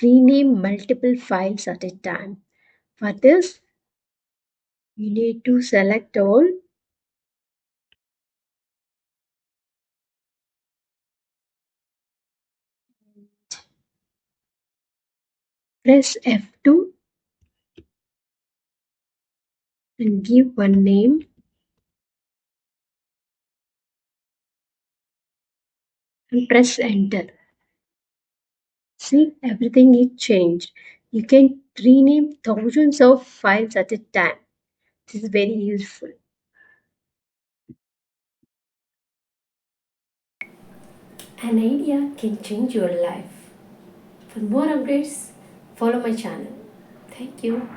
rename multiple files at a time. For this, you need to select all, press F2 and give one name and press enter. See, everything is changed. You can rename thousands of files at a time. This is very useful. An idea can change your life. For more updates, follow my channel. Thank you.